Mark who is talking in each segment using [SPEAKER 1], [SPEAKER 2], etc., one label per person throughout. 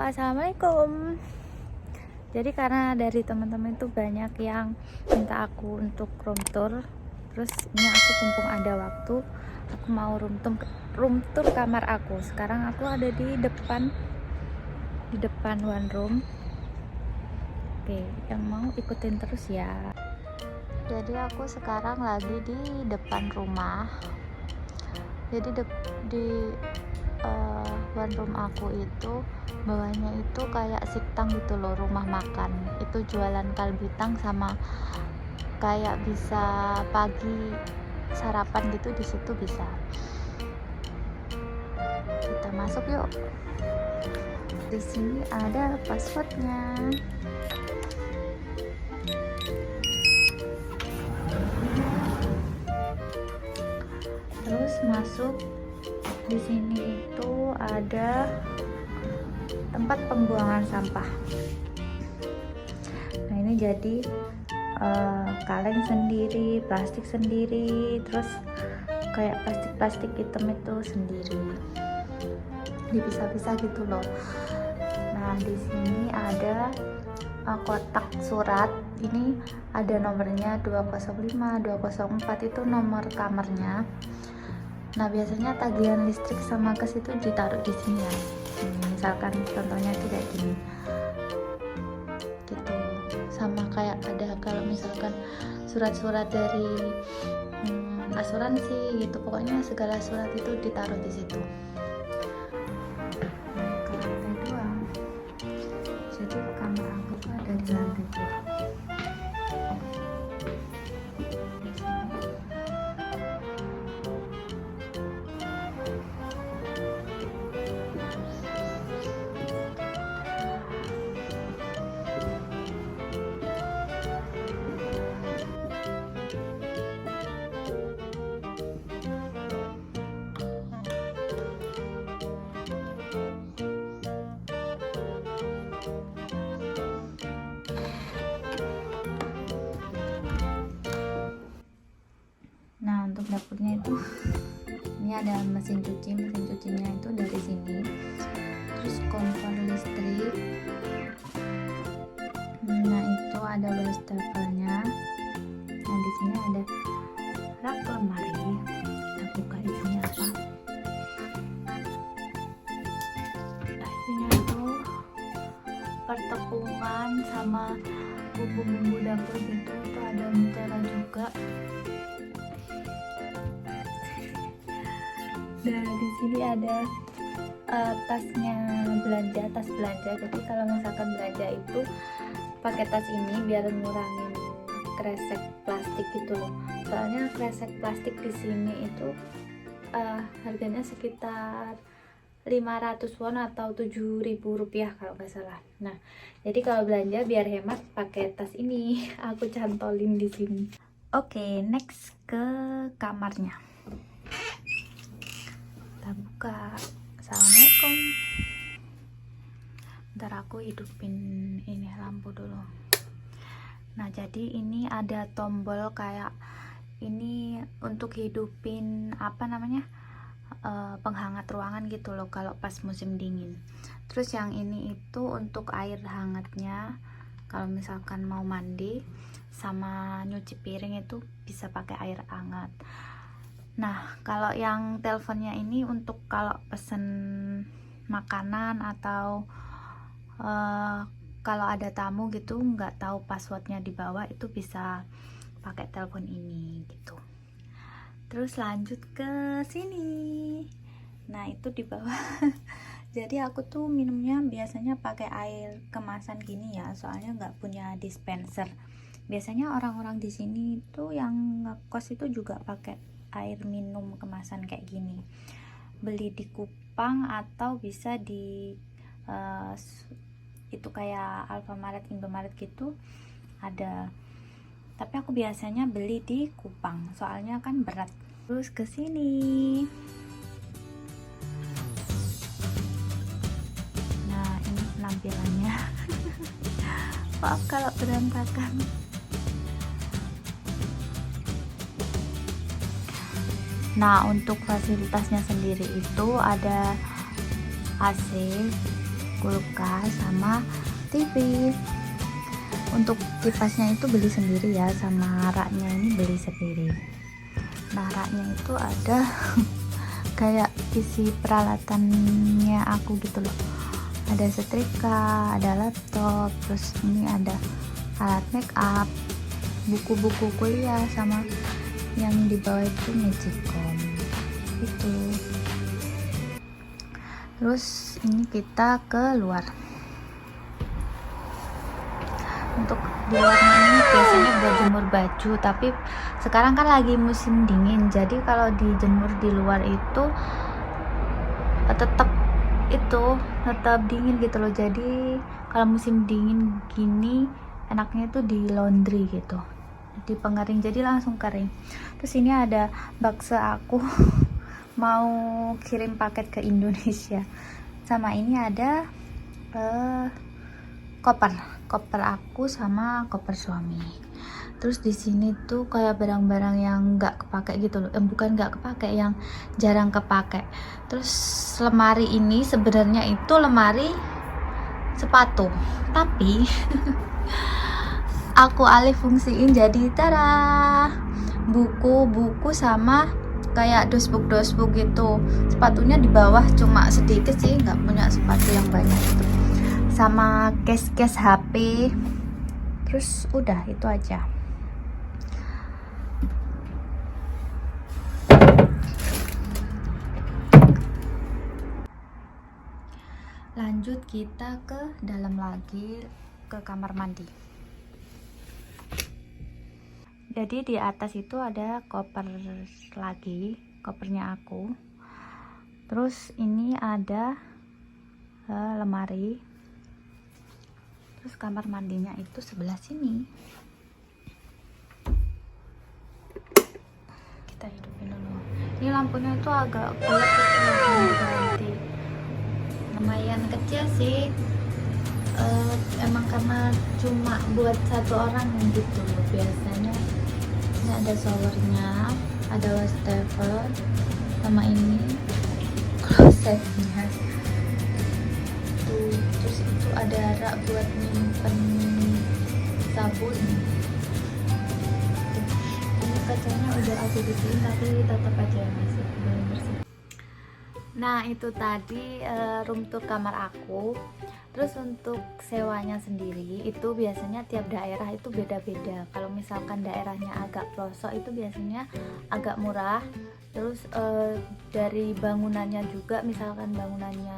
[SPEAKER 1] Assalamualaikum. Jadi karena dari teman-teman itu banyak yang minta aku untuk room tour, terus ini aku mumpung ada waktu, aku mau room tour kamar aku. Sekarang aku ada di depan one room. Oke, yang mau ikutin terus ya. Jadi aku sekarang lagi di depan rumah. Jadi di one room aku itu bawahnya itu kayak siktang gitu loh, rumah makan. Itu jualan kalbitang sama kayak bisa pagi sarapan gitu, di situ bisa. Kita masuk yuk. Di sini ada passwordnya. Terus masuk. Di sini itu ada tempat pembuangan sampah. Nah ini jadi kaleng sendiri, plastik sendiri, terus kayak plastik hitam itu sendiri, dipisah-pisah gitu loh. Nah di sini ada kotak surat. Ini ada nomornya 205, 204 itu nomor kamarnya. Nah biasanya tagihan listrik sama gas itu ditaruh di sini ya. Misalkan contohnya itu kayak gini, gitu. Sama kayak ada kalau misalkan surat-surat dari asuransi gitu, pokoknya segala surat itu ditaruh di situ. Ke lantai 2. Jadi kamar aku tuh ada di lantai 2. Nah untuk dapurnya itu ini ada mesin cucinya itu dari sini. Terus kompor listrik. Nah itu ada wastafelnya. Nah di sini ada rak lemari. Kita buka isinya apa. Nah isinya itu pertepungan sama bumbu-bumbu dapur gitu. Itu ada mutiara juga. Nah di sini ada tasnya belanja, tas belanja. Jadi kalau misalkan belanja itu pakai tas ini biar ngurangin kresek plastik gitu loh. Soalnya kresek plastik di sini itu harganya sekitar 500 won atau 7.000 rupiah kalau nggak salah. Nah jadi kalau belanja biar hemat pakai tas ini. Aku cantolin di sini. Oke, next ke kamarnya. Kita buka. Assalamualaikum. Ntar aku hidupin ini lampu dulu. Nah jadi ini ada tombol kayak ini untuk hidupin apa namanya penghangat ruangan gitu loh kalau pas musim dingin. Terus yang ini itu untuk air hangatnya kalau misalkan mau mandi sama nyuci piring itu bisa pakai air hangat. Nah kalau yang teleponnya ini untuk kalau pesen makanan atau kalau ada tamu gitu nggak tahu passwordnya di bawah, itu bisa pakai telepon ini gitu. Terus lanjut ke sini. Nah itu di bawah. Jadi aku tuh minumnya biasanya pakai air kemasan gini ya, soalnya nggak punya dispenser. Biasanya orang-orang di sini tuh yang ngekos itu juga pakai air minum kemasan kayak gini. Beli di Kupang atau bisa di itu kayak Alfamaret, Indomaret gitu ada. Tapi aku biasanya beli di Kupang, soalnya kan berat. Terus ke sini. Nah, ini penampilannya. Maaf kalau berantakan. Nah untuk fasilitasnya sendiri itu ada AC, kulkas sama TV. Untuk kipasnya itu beli sendiri ya, sama raknya ini beli sendiri. Nah raknya itu ada kayak isi peralatannya aku gitu loh, ada setrika, ada laptop, terus ini ada alat make up, buku-buku kuliah, sama yang di bawah itu magicom itu. Terus ini kita ke luar. Untuk di luarnya ini biasanya buat jemur baju, tapi sekarang kan lagi musim dingin, jadi kalau dijemur di luar itu tetap dingin gitu loh. Jadi kalau musim dingin gini enaknya itu di laundry gitu, di pengering, jadi langsung kering. Terus ini ada bakso aku mau kirim paket ke Indonesia, sama ini ada koper aku sama koper suami. Terus di sini tuh kayak barang-barang yang nggak kepake gitu loh, bukan nggak kepake, yang jarang kepake. Terus lemari ini sebenarnya itu lemari sepatu, tapi aku alih fungsiin jadi buku-buku sama kayak dosbook gitu. Sepatunya di bawah cuma sedikit sih, nggak punya sepatu yang banyak gitu. Sama case HP. Terus udah itu aja. Lanjut kita ke dalam lagi, ke kamar mandi. Jadi di atas itu ada koper lagi, kopernya aku. Terus ini ada lemari. Terus kamar mandinya itu sebelah sini. Kita hidupin dulu. Ini lampunya itu agak gelap, itu belum diganti. Lumayan kecil sih. Emang karena cuma buat satu orang gitu loh. Biasanya ini ada showernya, ada wastafel, sama ini klosetnya. Terus itu ada rak buat nyimpen sabun. Ini kacanya udah aku bersihin, tapi tetap aja masih belum bersih. Nah itu tadi room tour kamar aku. Terus untuk sewanya sendiri itu biasanya tiap daerah itu beda-beda. Kalau misalkan daerahnya agak pelosok itu biasanya agak murah. Terus dari bangunannya juga, misalkan bangunannya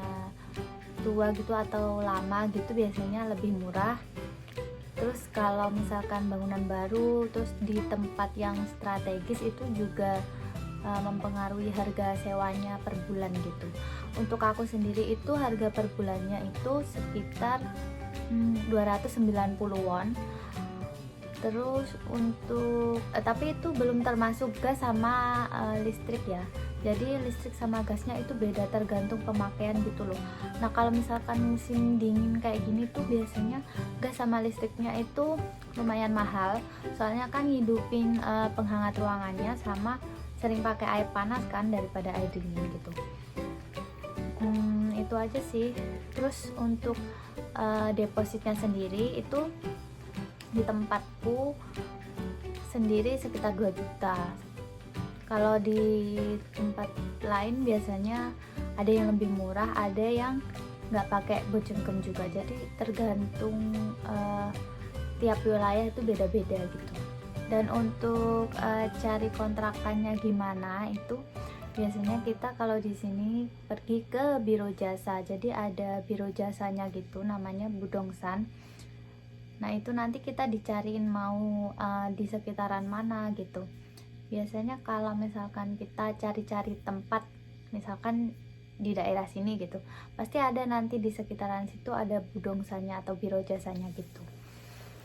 [SPEAKER 1] tua gitu atau lama gitu, biasanya lebih murah. Terus kalau misalkan bangunan baru terus di tempat yang strategis itu juga mempengaruhi harga sewanya per bulan gitu. Untuk aku sendiri itu harga per bulannya itu sekitar 290 won. Terus untuk tapi itu belum termasuk gas sama listrik ya. Jadi listrik sama gasnya itu beda, tergantung pemakaian gitu loh. Nah kalau misalkan musim dingin kayak gini tuh biasanya gas sama listriknya itu lumayan mahal. Soalnya kan hidupin penghangat ruangannya, sama sering pakai air panas kan daripada air dingin gitu. Itu aja sih. Terus untuk depositnya sendiri itu di tempatku sendiri sekitar 2 juta. Kalau di tempat lain biasanya ada yang lebih murah, ada yang nggak pakai bojonggem juga. Jadi tergantung tiap wilayah itu beda-beda gitu. Dan untuk cari kontrakannya gimana itu biasanya kita kalau di sini pergi ke biro jasa. Jadi ada biro jasanya gitu, namanya Budongsan. Nah itu nanti kita dicariin mau di sekitaran mana gitu. Biasanya kalau misalkan kita cari-cari tempat, misalkan di daerah sini gitu, pasti ada nanti di sekitaran situ ada budongsannya atau biro jasanya gitu.